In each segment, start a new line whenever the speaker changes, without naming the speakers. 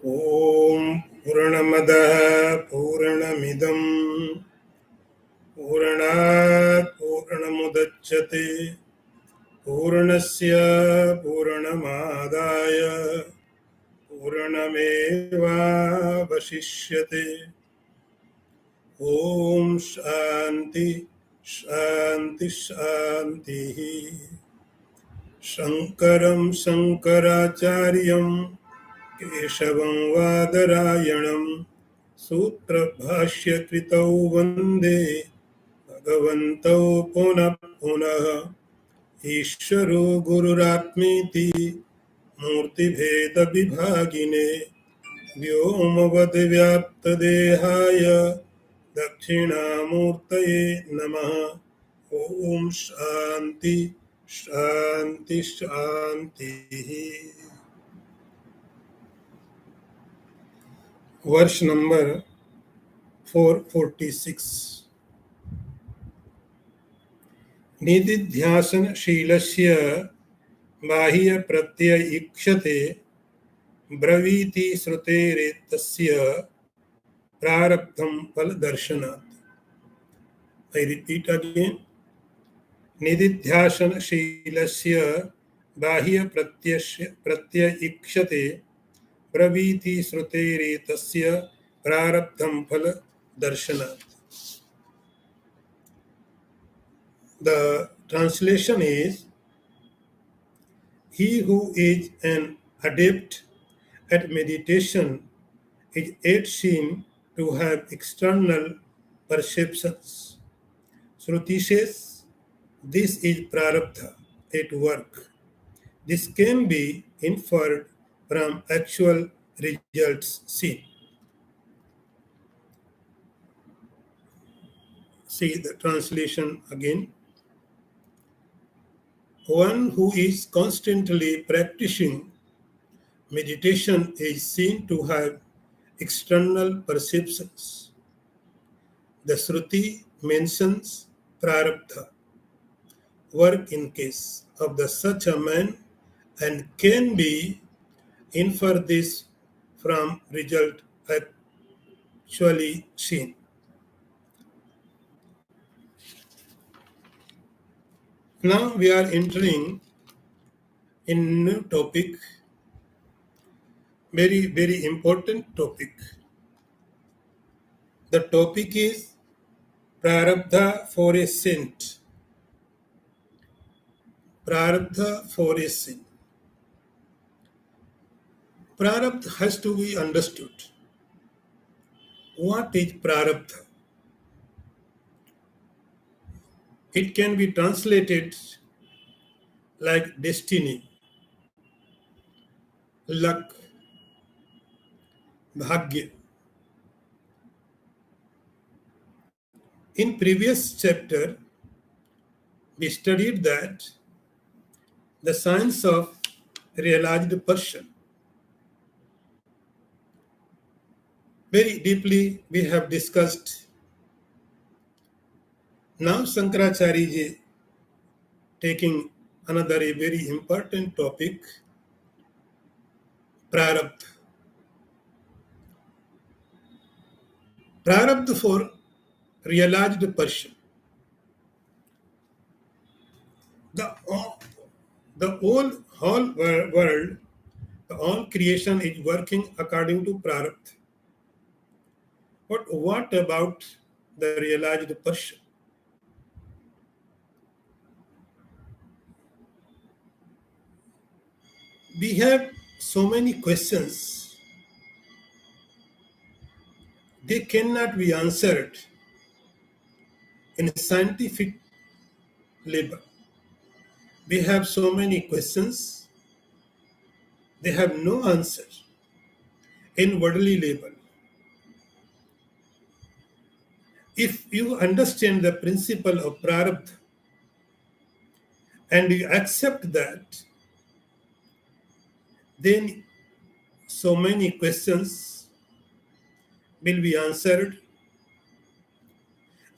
ॐ पूर्णमदः पूर्णमिदं पूर्णात् पूर्णमुदच्यते पूर्णस्य पूर्णमादाय पूर्णमेवावशिष्यते। ॐ शान्ति शान्ति शान्तिः। शङ्करं शङ्कराचार्यं केशवं वादरायणं सूत्रभाष्यकृतौ वन्दे भगवन्तौ पुनः पुनः। ईश्वरो गुरुरात्मेति मूर्तिभेदविभागिने व्योमवद्व्याप्तदेहाय दक्षिणामूर्तये नमः। ॐ शान्ति शान्ति शान्तिः। वर्ष नंबर 446। निदिध्यासनशीलस्य बाह्य प्रत्यय इक्षते ब्रवीति श्रुतेरेतस्य प्रारब्धं फल दर्शनात्। I repeat again. निदिध्यासनशीलस्य बाह्य प्रत्यय इक्षते ब्रवीति श्रुतेरेतस्य प्रारब्धं फल दर्शनात्. The translation is, he who is an adept at meditation is yet seen to have external perceptions. Shruti says, this is prarabdha at work. This can be inferred from actual results seen. See the translation again. One who is constantly practicing meditation is seen to have external perceptions. The Shruti mentions prarabdha, work in case of the such a man, and can be inferred this from result actually seen. Now we are entering in new topic, very important topic. The topic is prarabdha for a saint. Prarabdha for a saint. Prarabdha has to be understood. What is prarabdha? It can be translated like destiny, luck, bhagya. In previous chapter, we studied that the science of realized person. Very deeply we have discussed. Now Shankaracharya ji taking another very important topic, prarabdha. Prarabdha for realized person. The whole world, the whole creation is working according to prarabdha. But what about the realized person? We have so many questions. They cannot be answered in scientific level. We have so many questions. They have no answer in worldly level. If you understand the principle of prarabdha and you accept that, then so many questions will be answered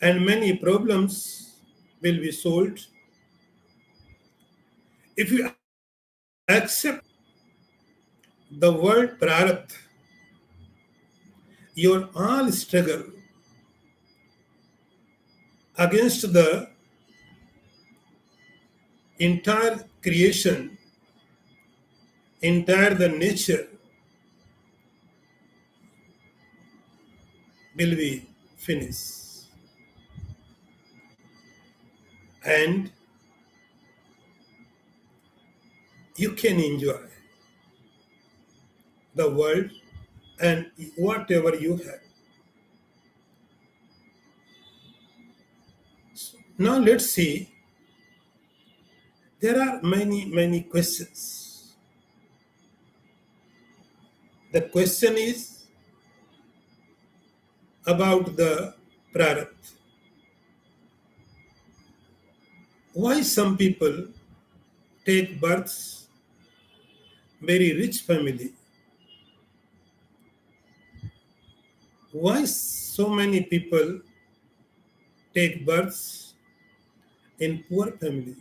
and many problems will be solved. If you accept the word prarabdha, your all struggle against the entire creation, entire the nature will be finished. And you can enjoy the world and whatever you have. Now let's see, there are many questions. The question is about the prarabdha. Why some people take births very rich family? Why so many people take births in poor family?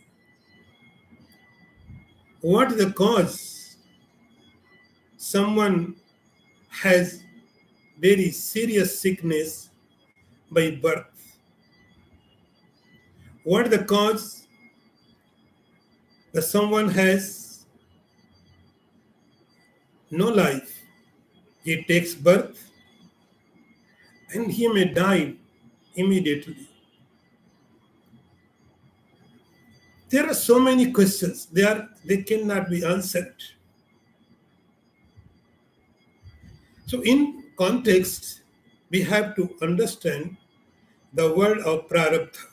What is the cause? Someone has very serious sickness by birth. What is the cause? That someone has no life. He takes birth and he may die immediately. There are so many questions. They cannot be answered. So in context, we have to understand the word of prarabdha.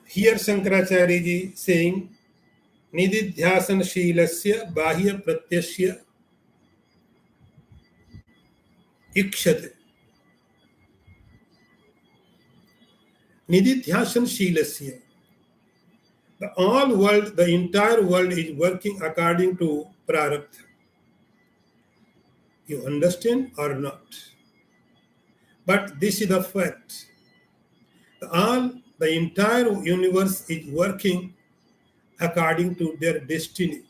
Here Shankaracharya ji saying, nididhyasanशीलस्य बाह्य प्रत्यस्य इक्षते. Nididhyasanशीलस्य. The entire world is working according to prarabdha. You understand or not? But this is the fact. The entire universe is working according to their destiny.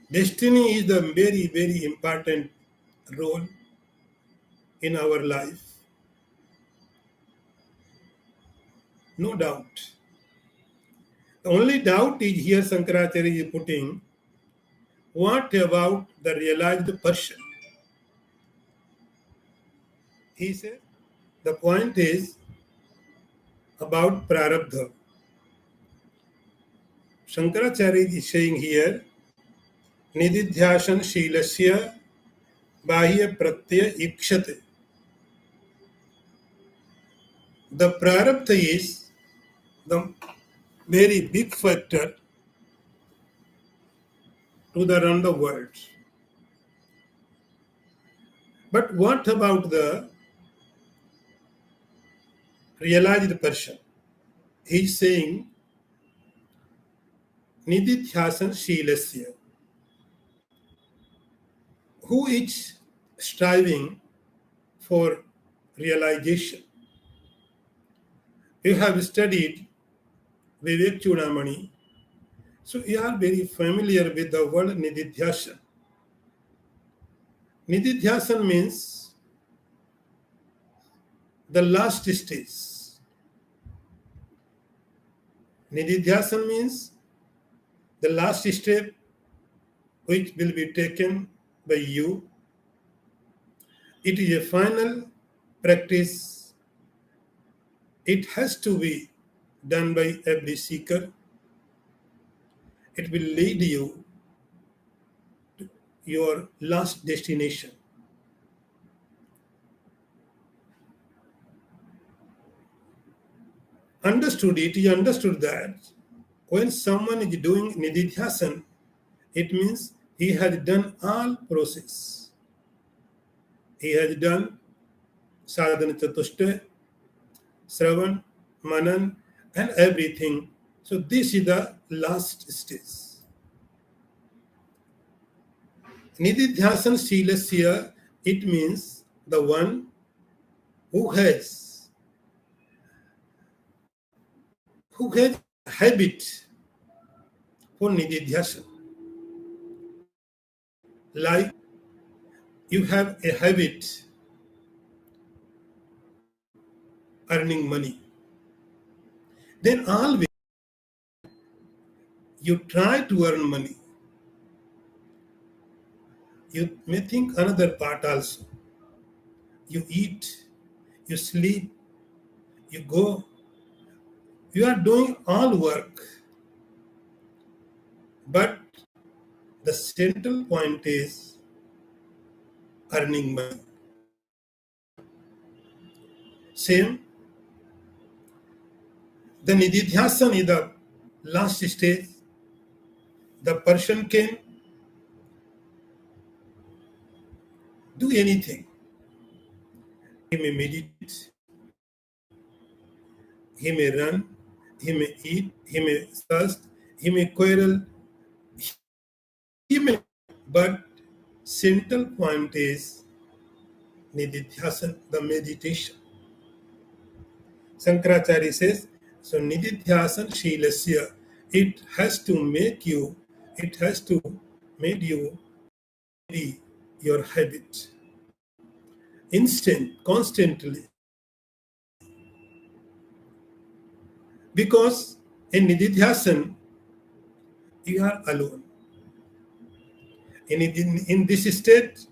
Destiny is the very important role in our life. No doubt. The only doubt is here Shankaracharya is putting, what about the realized person? He said, the point is about prarabdha. Shankaracharya is saying here, nididhyasan shilasya bahya pratyaya ikshate. The prarabdha is the very big factor to run the world. But what about the realized person? He is saying, nididhyasan shilasya. Who is striving for realization? You have studied Vivekchudamani, so you are very familiar with the word nididhyasan. Nididhyasan means the last stage. Nididhyasan means the last step which will be taken by you. It is a final practice. It has to be done by every seeker. It will lead you to your last destination. It is understood that when someone is doing nididhyasan, it means he has done all process. He has done sadhana chatushtaya, Shravan, Manan, and everything. So this is the last stage. Nididhyasan shilasya, it means the one who has habit for nididhyasana. Like you have a habit earning money, then always you try to earn money. You may think another part also. You eat, you sleep, you go, you are doing all work. But the central point is earning money. Same, the nididhyasana is the last stage. The person can do anything. He may meditate, he may run, he may eat, he may thirst, he may quarrel, he may, but central point is nididhyasana, the meditation. Shankaracharya says, so nididhyasana shilasya, it has to make you be your habit. Constantly. Because in nididhyasana, you are alone. In this state,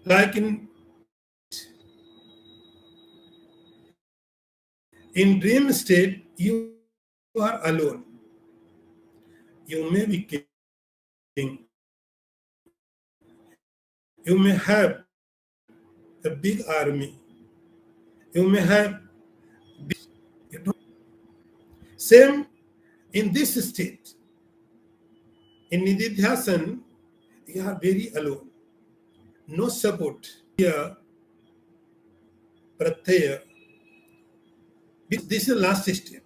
like in dream state, you are alone. You may be king. You may have a big army. You may have same in this state. In nididhyasana, you are very alone. No support. Here, pratyaya. This is the last step.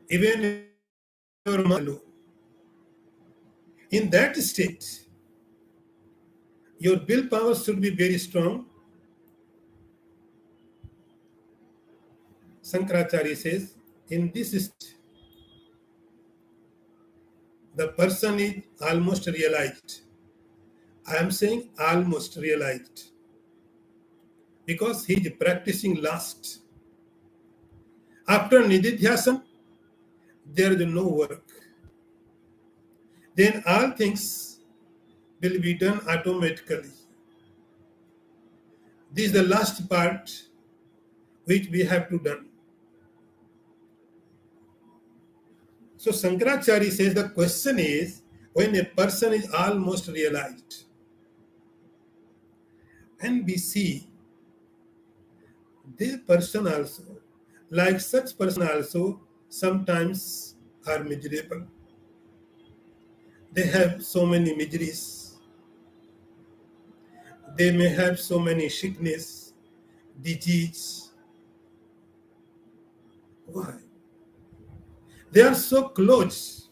Even your alone. In that state, your willpower should be very strong. Shankaracharya says, in this state, the person is almost realized. I am saying almost realized because he is practicing last. After nididhyasana, there is no work. Then all things will be done automatically. This is the last part which we have to done. So Shankaracharya says the question is when a person is almost realized, and we see the person also, like such person also sometimes are miserable. They have so many miseries. They may have so many sickness, disease. Why? They are so close.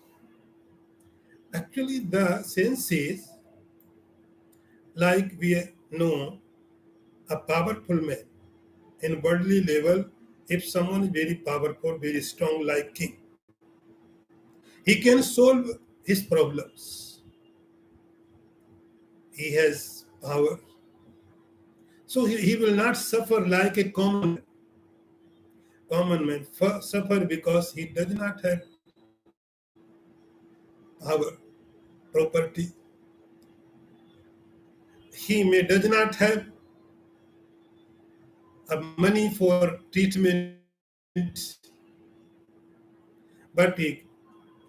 Actually, the sense is like we know a powerful man in worldly level. If someone is very powerful, very strong, like king, he can solve his problems. He has power. So he will not suffer like a common man. Suffer because he does not have power, property. He does not have money for treatment, but a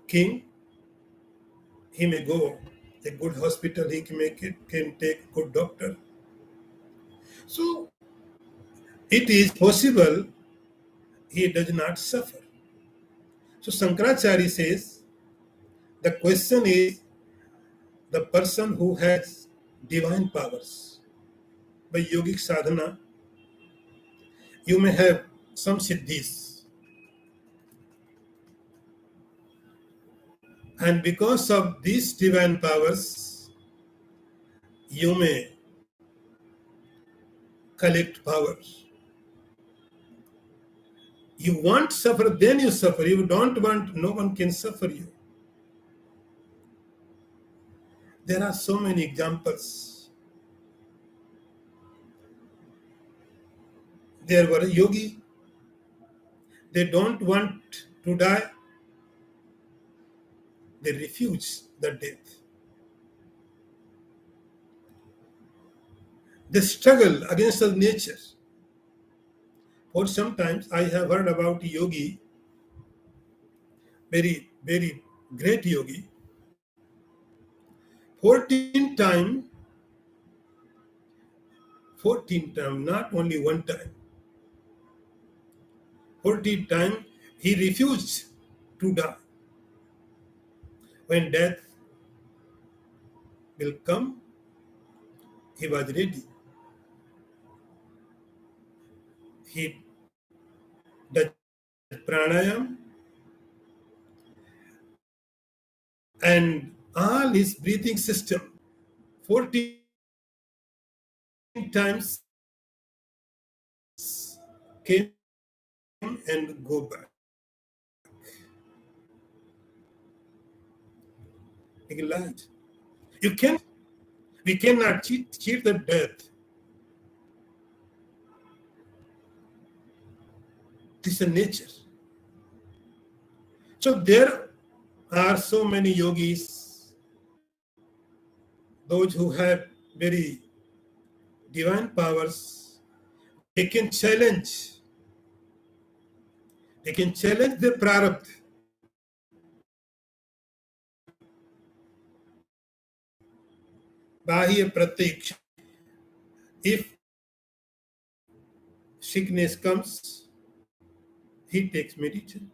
king, he may go a good hospital, he can take good doctor. So it is possible he does not suffer. So Shankaracharya says the question is the person who has divine powers. By yogic sadhana, you may have some siddhis. And because of these divine powers, you may collect powers. You want to suffer, then you suffer. You don't want, no one can suffer you. There are so many examples. There were a yogi. They don't want to die. They refuse the death. They struggle against the nature. For sometimes I have heard about a yogi, very, very great yogi. 14 times, 14 times, not only one time. 14 times he refused to die. When death will come, he was ready. He does pranayam and all his breathing system 14 times came and go back. Light. You can, we cannot cheat the death. This is nature. So there are so many yogis, those who have very divine powers. They can challenge the prarabdha. Bahya pratyaksh. If sickness comes, he takes medicine.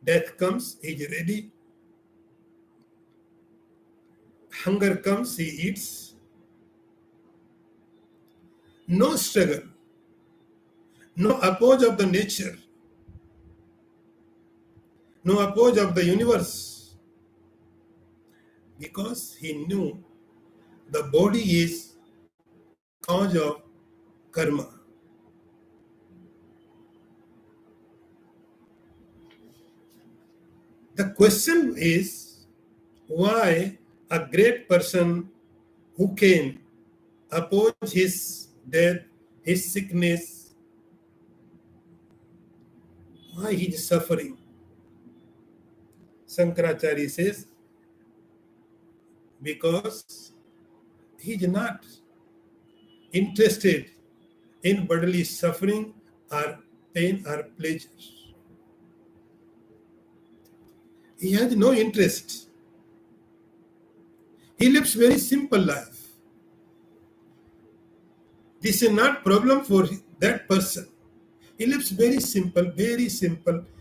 Death comes, he is ready. Hunger comes, he eats. No struggle, no oppose of the nature, no oppose of the universe, because he knew the body is cause of karma. The question is why a great person who can oppose his death, his sickness, why he is suffering? Shankaracharya says, because he is not interested in bodily suffering or pain or pleasure. He has no interest. He lives very simple life. This is not problem for that person. He lives very simple,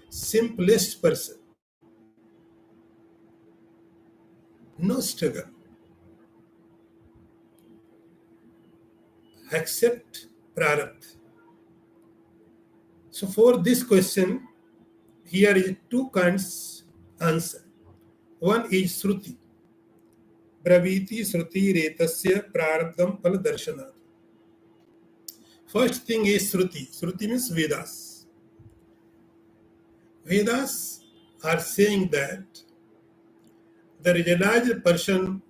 simplest person. No struggle. Accept prarabdha. So for this question, here is two kinds answer. One is Shruti. Braviti Shruti Retasya Prarabdham Phala Darshanat. First thing is Shruti. Shruti means Vedas. Vedas are saying that the realized person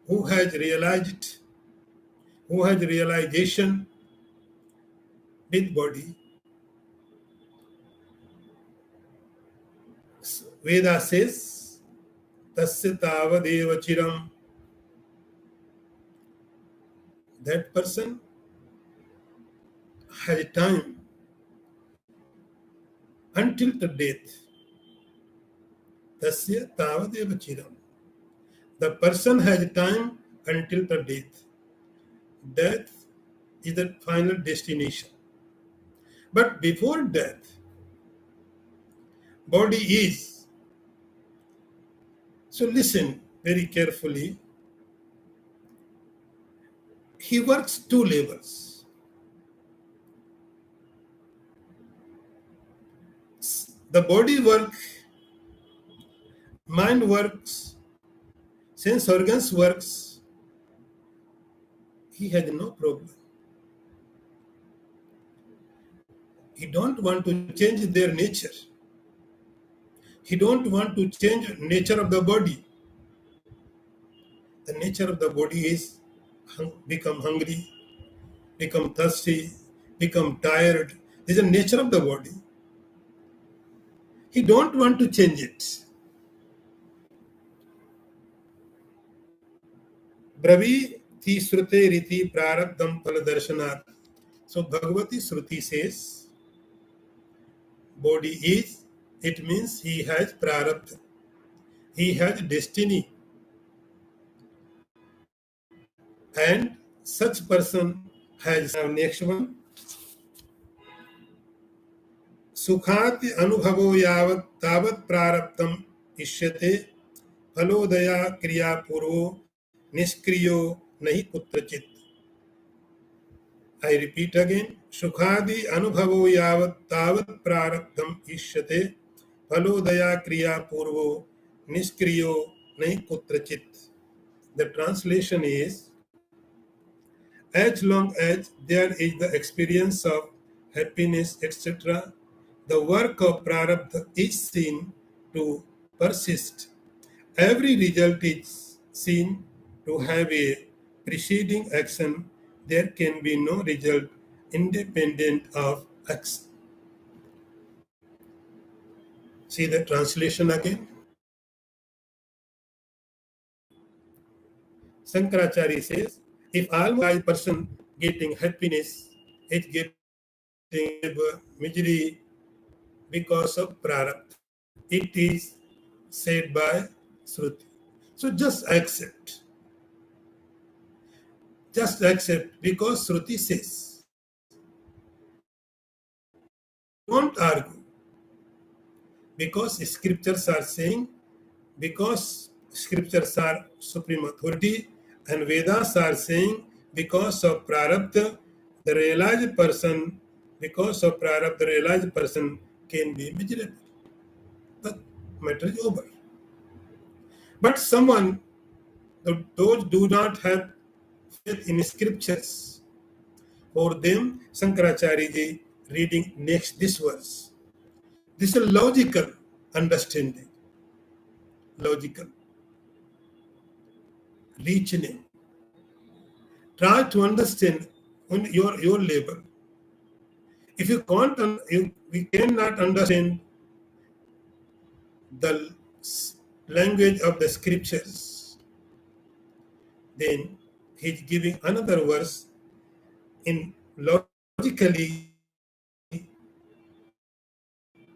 who has realization with body, Veda says, Tasya Tavadeva Chiram. That person has time until the death. Tasya Tavadeva Chiram. The person has time until the death. Death is the final destination. But before death, body is. So listen very carefully. He works two levels. The body works, mind works, sense organs works. He has no problem. He don't want to change their nature. He don't want to change nature of the body. The nature of the body is become hungry, become thirsty, become tired. This is the nature of the body. He don't want to change it. Bravi Srute Riti Prarabdham Paladarshanat. So Bhagavati Shruti says, body is, it means he has prarabdha. He has destiny. And such person has, next one, Sukhati Anubhavo Yavat Tavat Prarabdham Ishyate Phalodaya Kriya Purvo Niskriyo Nahi Kutrachit. I repeat again. Sukhadi Anubhavo Yavat Tavat Prarabdham Ishyate Phalodaya Kriya Purvo Niskriyo Nahi Kutrachit. The translation is, as long as there is the experience of happiness, etc., the work of prarabdha is seen to persist. Every result is seen to have a preceding action. There can be no result independent of action. See the translation again. Shankaracharya says, if almost person getting happiness is getting misery because of prarabdha. It is said by Shruti. So just accept. Just accept because Shruti says. Don't argue. Because scriptures are saying, because scriptures are supreme authority, and Vedas are saying, because of prarabdha, the realized person, because of prarabdha, the realized person can be miserable. The matter is over. But someone, those do not have faith in scriptures, for them, Shankaracharya ji reading next this verse. This is a logical understanding, logical reasoning. Try to understand on your level. If you can't, we cannot understand the language of the scriptures, then he's giving another verse in logically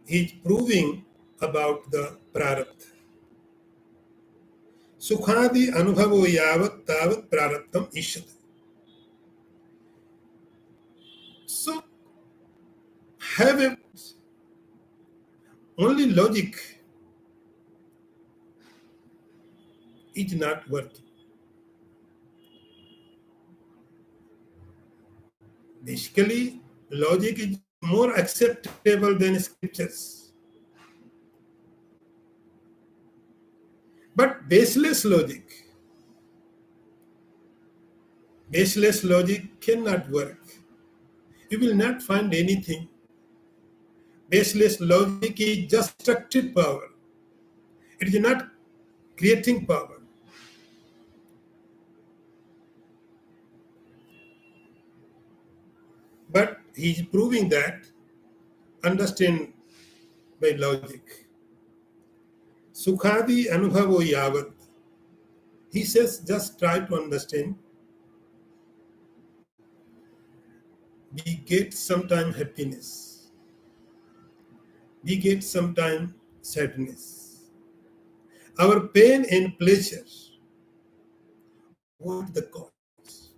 he's proving about the prarabdha. Sukhadi anubhavo yavat tavat prarabdham ishyate. So have a, only logic is not working. Basically, logic is more acceptable than scriptures. But baseless logic cannot work. You will not find anything. Baseless logic is just destructive power. It is not creating power. But he is proving that, understand by logic. Sukhadi anubhavo yavat. He says, just try to understand. We get sometime happiness. We get sometime sadness. Our pain and pleasure. What the cause?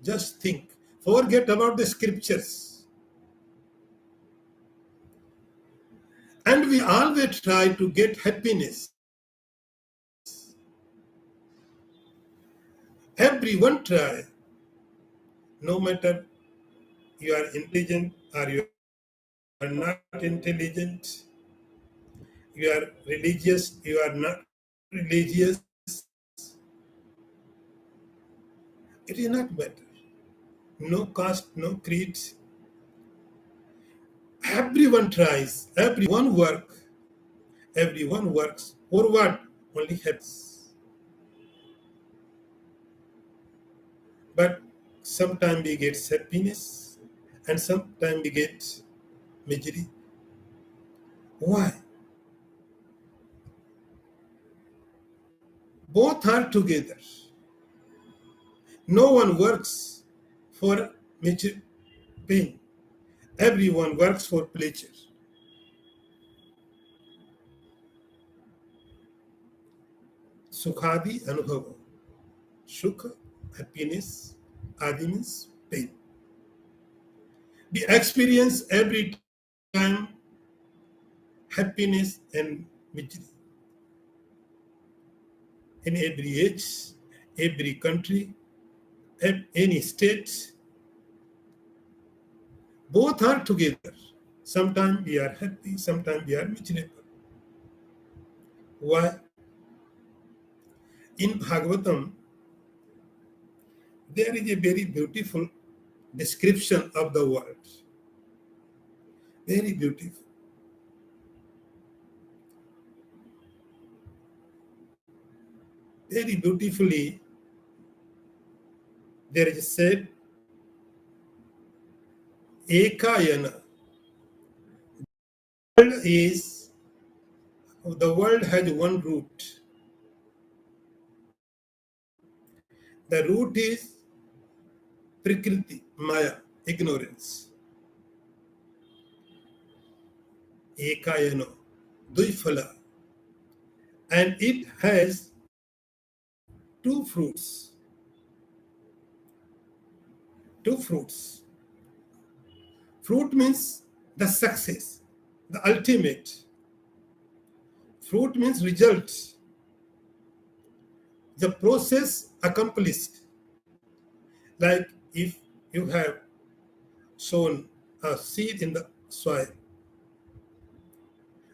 Just think. Forget about the scriptures. And we always try to get happiness. Everyone try. No matter you are intelligent or you are not intelligent, you are religious, you are not religious, it is not matter. No caste, no creed. Everyone tries, everyone works for what? Only happens. But sometimes we get happiness and sometimes we get misery. Why? Both are together. No one works for misery, pain. Everyone works for pleasure. Sukhadi Anubhava. Sukha, happiness, Adi means pain. We experience every time happiness and misery. In every age, every country, any state, both are together. Sometimes we are happy, sometimes we are miserable. Why? In Bhagavatam, there is a very beautiful description of the world. Very beautiful. Very beautifully, there is said, Ekayana. The world has one root. The root is Prakriti, Maya, ignorance. Ekayano, Duifala. And it has two fruits. Two fruits. Fruit means the success, the ultimate. Fruit means result, the process accomplished. Like if you have sown a seed in the soil,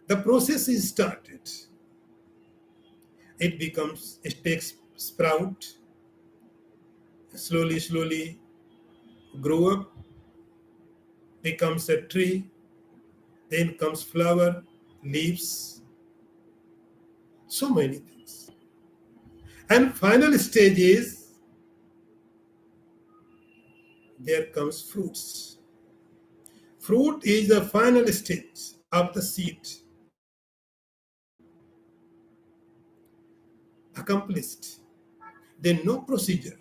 the process is started. It takes sprout, slowly grow up, becomes a tree, then comes flower, leaves, so many things. And final stage is there comes fruits. Fruit is the final stage of the seed, accomplished. Then no procedure.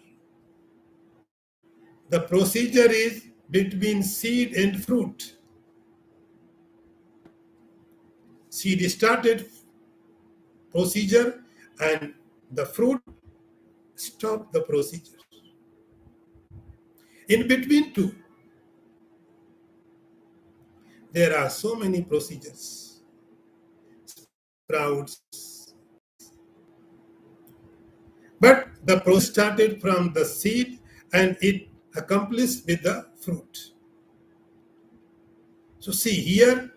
The procedure is between seed and fruit. Seed started procedure and the fruit stopped the procedure. In between two, there are so many procedures. Sprouts. But the process started from the seed and it accomplished with the fruit. So see here,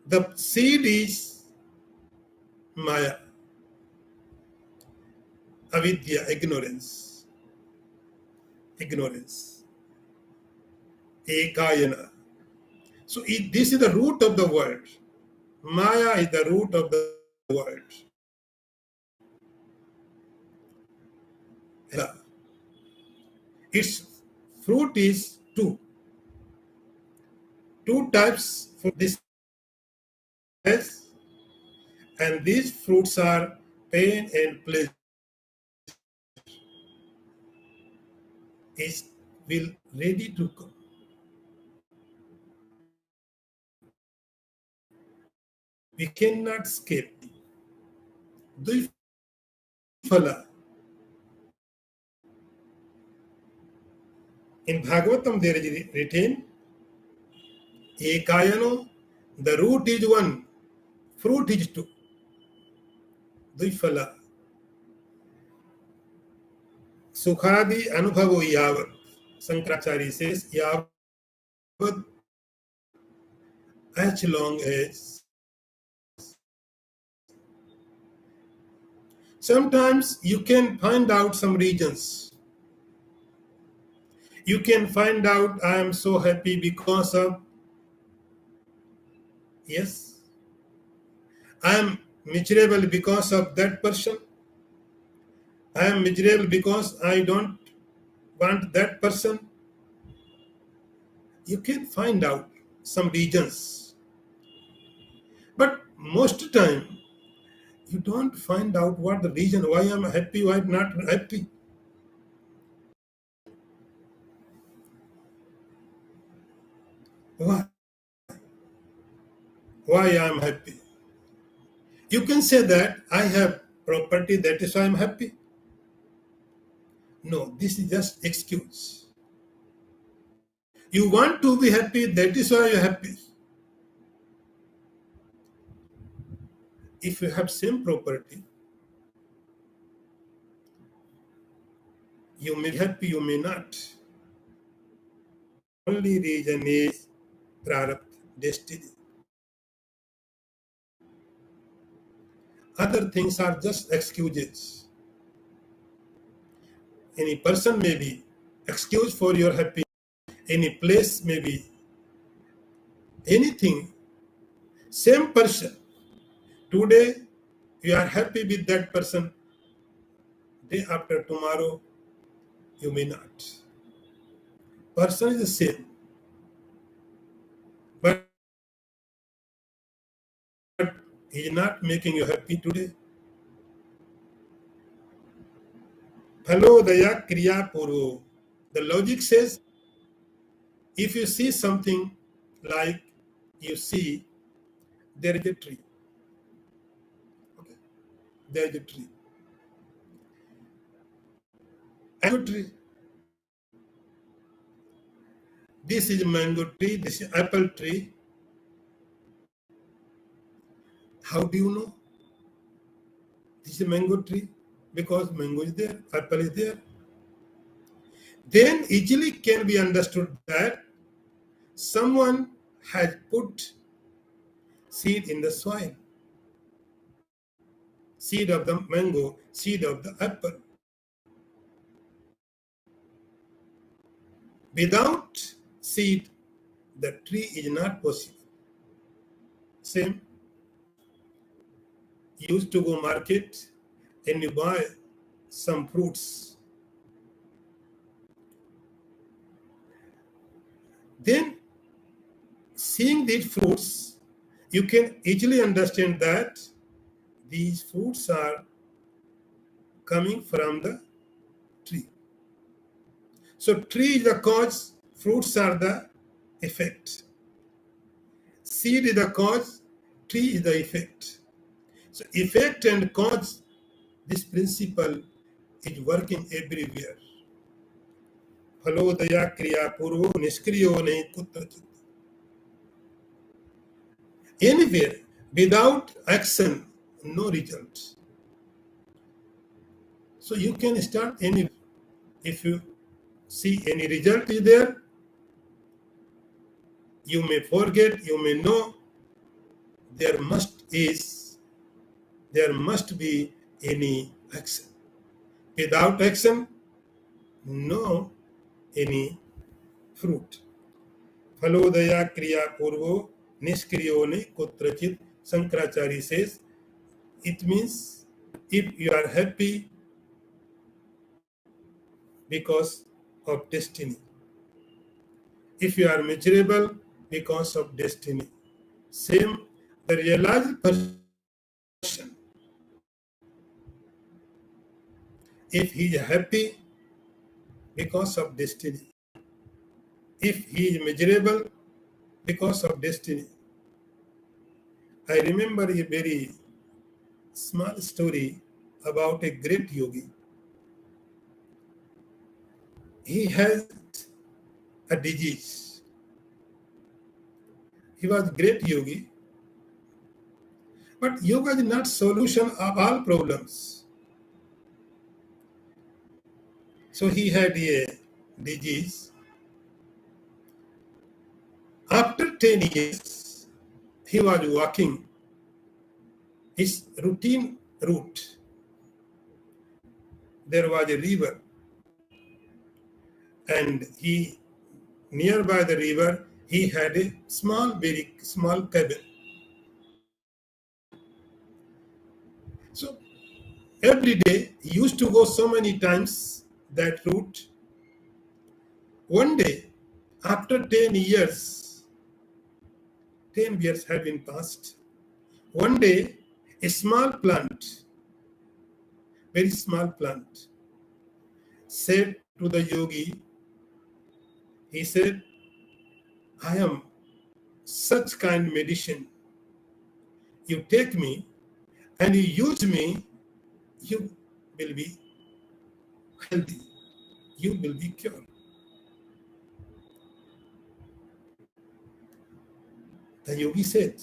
the seed is Maya, avidya, ignorance. Ekayana. So this is the root of the world. Maya is the root of the world. Its fruit is two. Two types for this, and these fruits are pain and pleasure. Is will ready to come. We cannot escape. Duifala. In Bhagavatam there is written, Ekayano, the root is one, fruit is two. Duifala. Sukhadi Anubhavo Yavat. Sankaracharya says, Yavat, as long as. Sometimes you can find out some regions. You can find out I am so happy because of Yes. I am miserable because of that person. I am miserable because I don't want that person. You can find out some reasons. But most time, you don't find out what the reason why I'm happy, why I'm not happy. Why? Why I'm happy? You can say that I have property, that is why I'm happy. No, this is just excuse. You want to be happy, that is why you're happy. If you have same property, you may be happy, you may not. Only reason is prarabdha, destiny. Other things are just excuses. Any person may be excuse for your happiness. Any place may be anything. Same person. Today you are happy with that person. Day after tomorrow you may not. Person is the same. But he is not making you happy today. Phalodaya kriya purvo. The logic says if you see something like you see there is a tree. Okay. There is a tree. Mango tree. This is mango tree, this is apple tree. How do you know? This is a mango tree because mango is there, apple is there. Then easily can be understood that someone has put seed in the soil. Seed of the mango, seed of the apple. Without seed, the tree is not possible. Same. You used to go market and you buy some fruits. Then seeing these fruits, you can easily understand that these fruits are coming from the tree. So tree is the cause, fruits are the effect. Seed is the cause, tree is the effect. So effect and cause, this principle is working everywhere. Phalodaya kriya purvo niskriyo nahi kutrachit. Anywhere, without action, no result. So you can start anywhere. If you see any result is there, you may forget, you may know, there must be any action. Without action, no any fruit. Phalodaya kriya purvo niskriyo ne kutrachit. Shankaracharya says, it means if you are happy because of destiny, if you are miserable because of destiny. Same, the realized person, if he is happy because of destiny, if he is miserable because of destiny. I remember a very small story about a great yogi. He had a disease. He was a great yogi, but yoga is not solution of all problems. So he had a disease. After 10 years, he was walking his routine route. There was a river, and nearby the river, he had a very small cabin. every day. He used to go so many times that route. One day, after 10 years, 10 years had been passed. One day, a small plant, very small plant, said to the yogi, he said, I am such kind medicine. You take me and you use me, you will be healthy. You will be cured. The yogi said,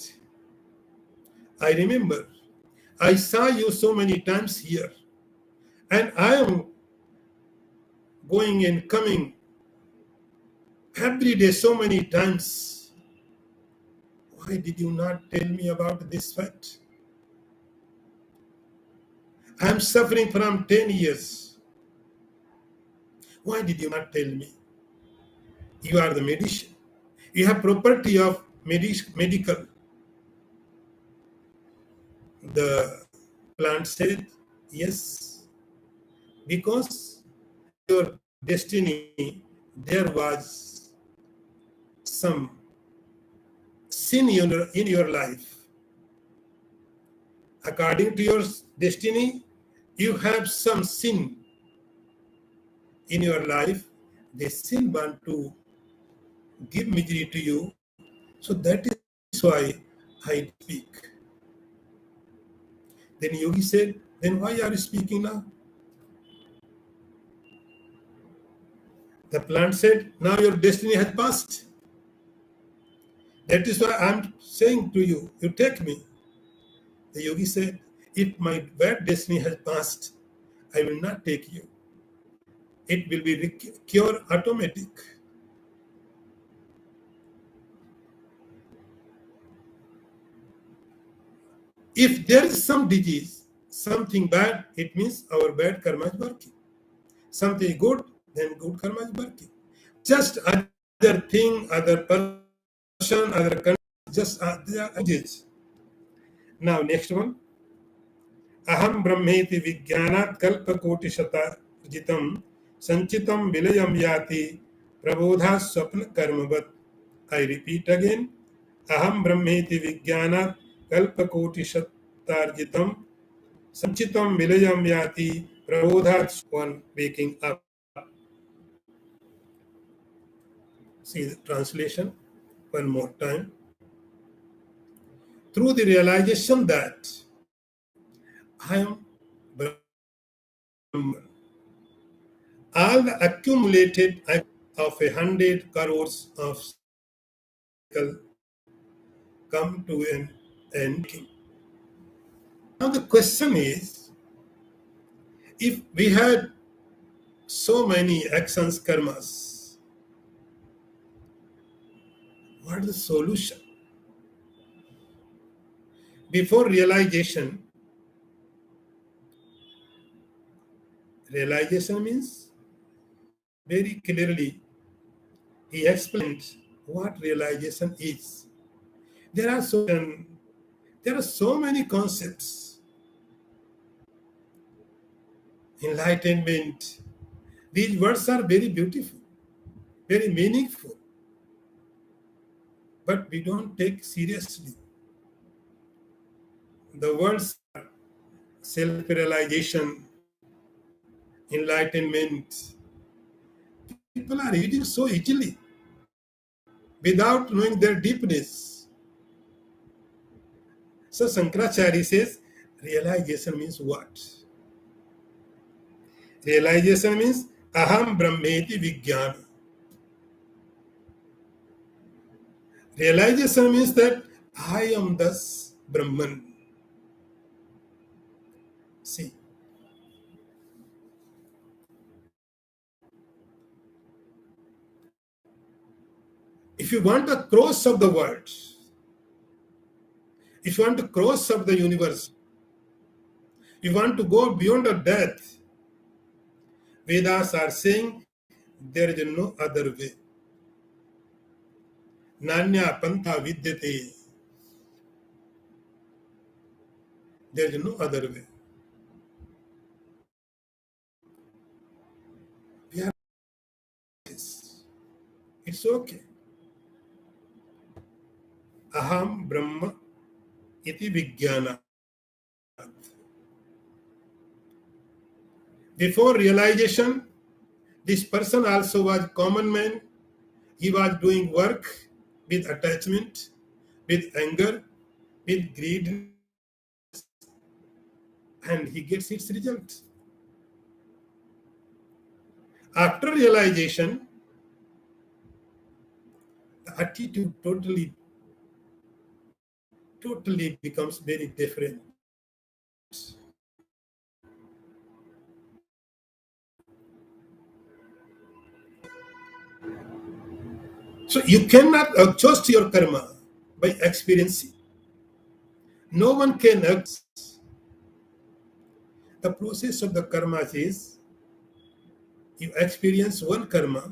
I remember I saw you so many times here, and I am going and coming every day so many times. Why did you not tell me about this fact? I am suffering from 10 years. Why did you not tell me? You are the medicine. You have property of medical. The plant said, yes, because your destiny, there was some sin in your life. According to your destiny, you have some sin in your life. The sin want to give misery to you. So that is why I speak. Then Yogi said, then why are you speaking now? The plant said, now your destiny has passed. That is why I am saying to you, you take me. The yogi said, if my bad destiny has passed, I will not take you. It will be cure automatic. If there is some disease, something bad, it means our bad karma is working. Something good, then good karma is working. Just other thing, other person, other country, just they are diseases. Now next one. अहम ब्रह्मेति विज्ञानात् कल्पकोटिशतार्जितं संचितं विलयं याति प्रबोधात् स्वप्न कर्मवत्. I repeat again. अहम ब्रह्मेति विज्ञानात् कल्पकोटिशतार्जितं संचितं विलयं याति प्रबोधात्. One waking up. See the translation one more time. Through the realization that I am Brahman, all the accumulated of 100 crores of cycle come to an end. Now the question is, if we had so many actions, karmas, what is the solution? Before realization means very clearly, he explained what realization is. There are so many concepts. Enlightenment. These words are very beautiful, very meaningful, but we don't take seriously. The words are self-realization, enlightenment. People are using so easily without knowing their deepness. So Shankaracharya says, realization means what? Realization means aham brahmeti vijnana. Realization means that I am thus Brahman. See, if you want to cross of the world, if you want to cross of the universe, you want to go beyond the death, Vedas are saying there is no other way. Nanya pantha vidyate. There is no other way. It's okay. Aham Brahma iti Vijnana. Before realization, this person also was common man. He was doing work with attachment, with anger, with greediness, and he gets its result. After realization, the attitude totally becomes very different. So you cannot adjust your karma by experiencing. No one can adjust. The process of the karma is you experience one karma,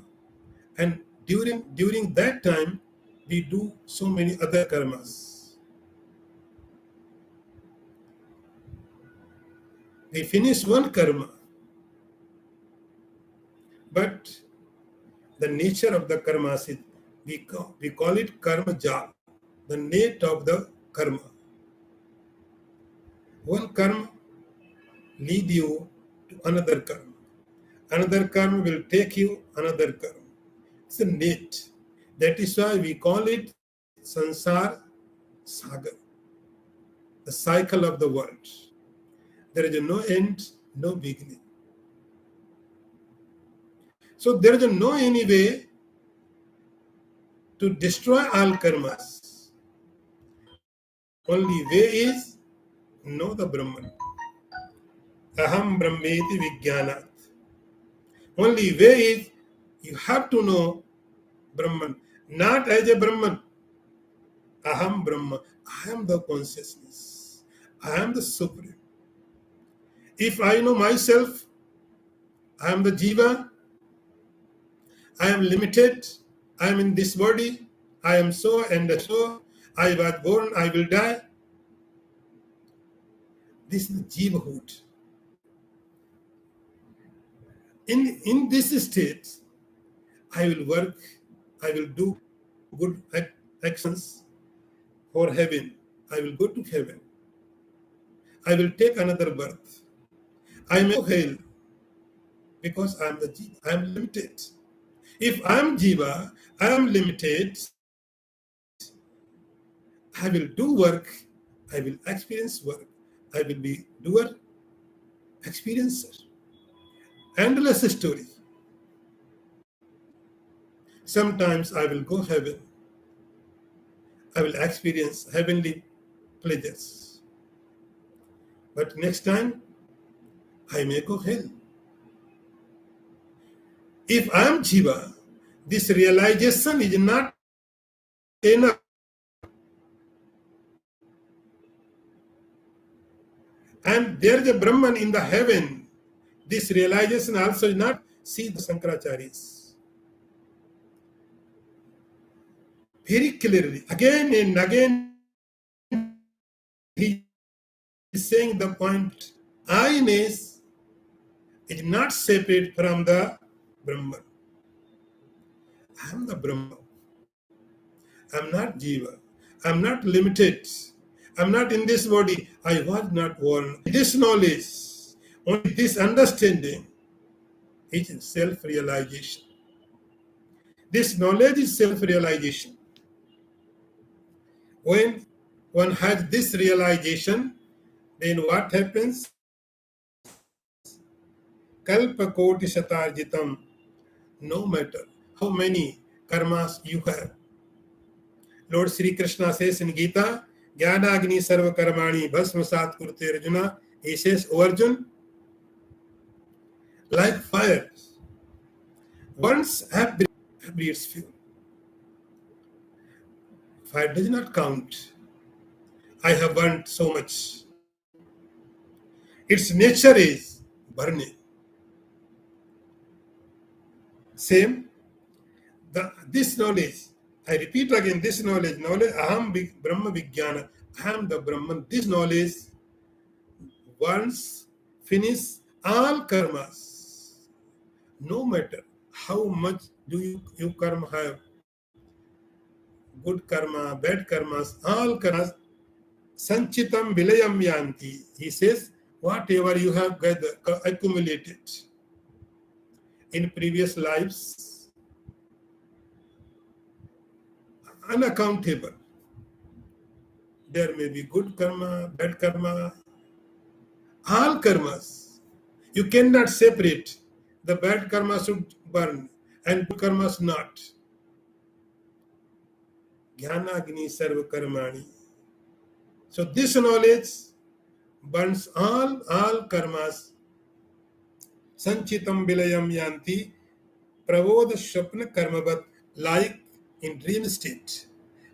and during that time we do so many other karmas. We finish one karma, but the nature of the karma is we call it karma jal, the net of the karma. One karma lead you to another karma. Another karma will take you another karma. It's a net. That is why we call it sansar sagar, the cycle of the world. There is no end, no beginning. So there is no any way to destroy all karmas. Only way is know the Brahman. Aham Brahmeti Vijnanat. Only way is you have to know Brahman, not as a Brahman. Aham Brahma. I am the consciousness. I am the Supreme. If I know myself, I am the Jiva, I am limited, I am in this body, I am so and so, I was born, I will die. This is the Jivahood. In this state, I will work, I will do good actions for heaven. I will go to heaven. I will take another birth. I may go hell because I am the Jiva. I am limited. If I am Jiva, I am limited. I will do work. I will experience work. I will be doer, experiencer. Endless story. Sometimes I will go heaven. I will experience heavenly pleasures. But next time, I may go hell. If I am Jiva, this realization is not enough. And there is a Brahman in the heaven. This realization also is not. See the Shankaracharyas. Very clearly, again and again, he is saying the point. I-ness is not separate from the Brahman. I am the Brahman. I am not Jiva. I am not limited. I am not in this body. I was not born. This knowledge, only this understanding is self-realization. This knowledge is self-realization. When one has this realization, then what happens? Kalpa koti shatarjitam. No matter how many karmas you have. Lord Sri Krishna says in Gita, Jnanagni sarva karmani bhasmasat kurte Arjuna. He says, O Arjun, like fire, once have its fuel. Fire does not count. I have burnt so much. Its nature is burning. Same, this knowledge, I repeat again, this knowledge, aham Brahma Vijnana, I am the Brahman. This knowledge, once finish all karmas, no matter how much do you karma have, good karma, bad karmas, all karmas, sanchitam vilayam yanti. He says, whatever you have accumulated in previous lives, unaccountable. There may be good karma, bad karma, all karmas. You cannot separate. The bad karma should burn and good karmas not. Jnanagni sarva karmani. So this knowledge burns all karmas. Sanchitam vilayam yanti pravod shapna karmavat, like in dream state.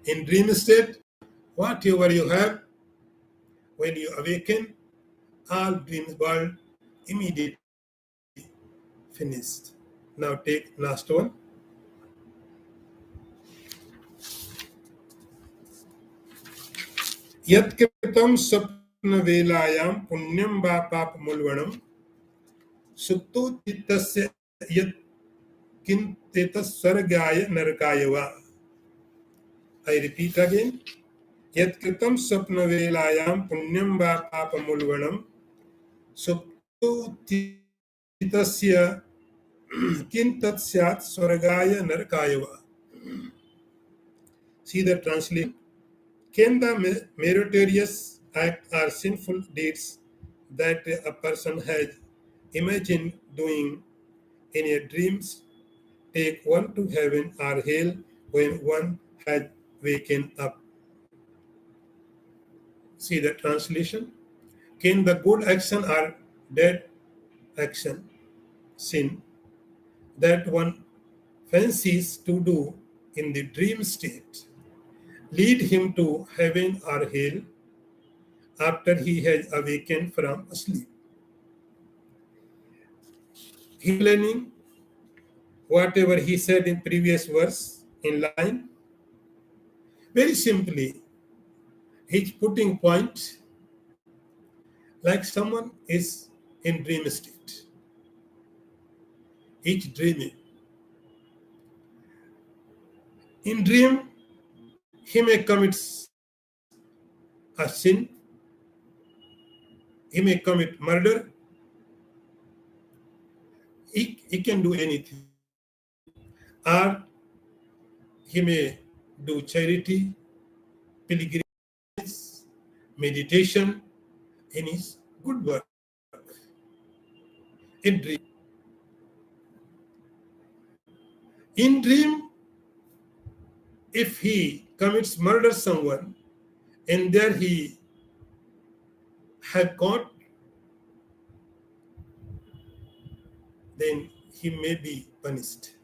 In dream state, whatever you have, when you awaken, all dreams world immediately finished. Now take last one. Yat kritam sapna velayam punyam va papamulvanam sutto chittasya yat kintetas sargaya narakaya va. I repeat again. Yat kritam sapna velayam punyam va papamulvanam sutto chittasya kintat syat swargaya narakaya va. See the translation. Can the meritorious act or sinful deeds that a person has imagined doing in a dreams take one to heaven or hell when one has waken up? See the translation. Can the good action or bad action, sin, that one fancies to do in the dream state lead him to heaven or hell after he has awakened from sleep? He learning whatever he said in previous verse in line. Very simply, he's putting point like someone is in dream state. He's dreaming. In dream, he may commit a sin, he may commit murder, he can do anything. Or he may do charity, pilgrimage, meditation in his good work. In dream. In dream, if he commits murder someone and there he had caught, then he may be punished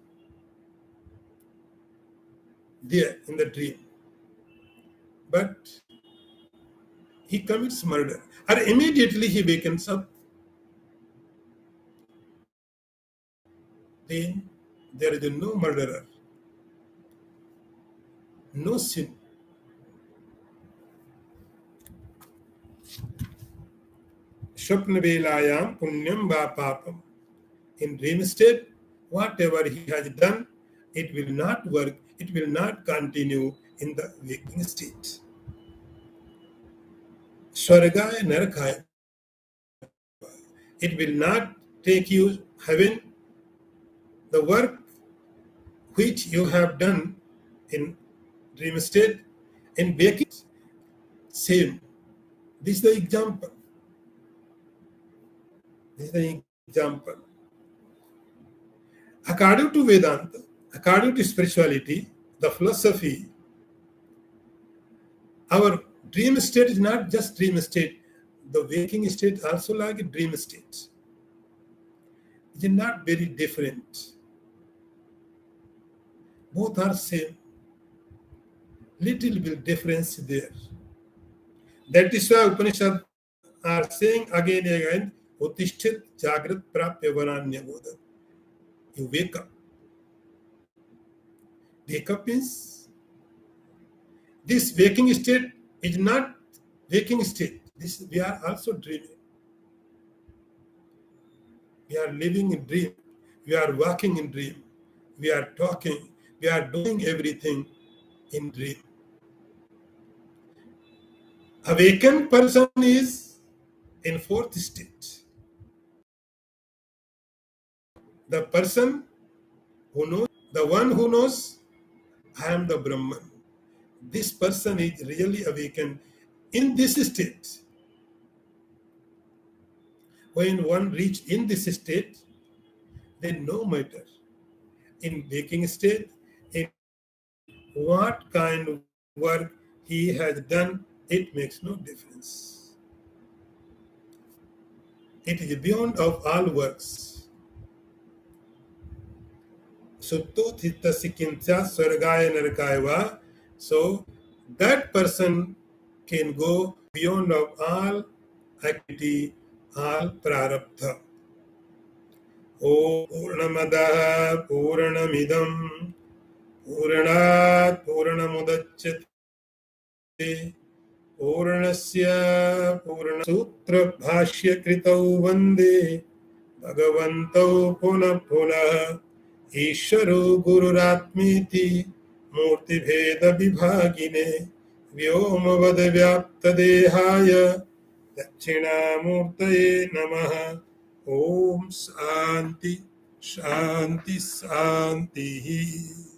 there in the dream. But he commits murder, or immediately he wakens up, then there is no murderer, no sin. Shapna velayam punyam va papam. In dream state, whatever he has done, it will not work, it will not continue in the waking state. Swargaya narakaya. It will not take you heaven. The work which you have done in dream state, in waking, same. This is the example. This is the example. According to Vedanta, according to spirituality, the philosophy, our dream state is not just dream state. The waking state also like a dream state. It is not very different. Both are same. Little bit difference there. That is why Upanishad are saying again and again, Utishthit Jagrat Prapya Varanya Bodha. You wake up. Wake up means this waking state is not waking state. This we are also dreaming. We are living in dream. We are walking in dream. We are talking. We are doing everything in dream. Awakened person is in fourth state. The person who knows, the one who knows, I am the Brahman. This person is really awakened in this state. When one reached in this state, then no matter in waking state, in what kind of work he has done, it makes no difference. It is beyond of all works. Sutto thittasya kintya swargaya narakaya va. So that person can go beyond of all activity, all prarabdha. Om Purnamadaha Purnamidam Purnat Purnamudachyate Purnasya Purna Sutra Bhashya Kritau Vande Bhagavantau Puna Puna Isharo Gururatmiti Murti Bheda Vibhagine Vyomavada Vyapta Dehaya Dakshinamurtaye Namaha Om Shanti Shanti Shanti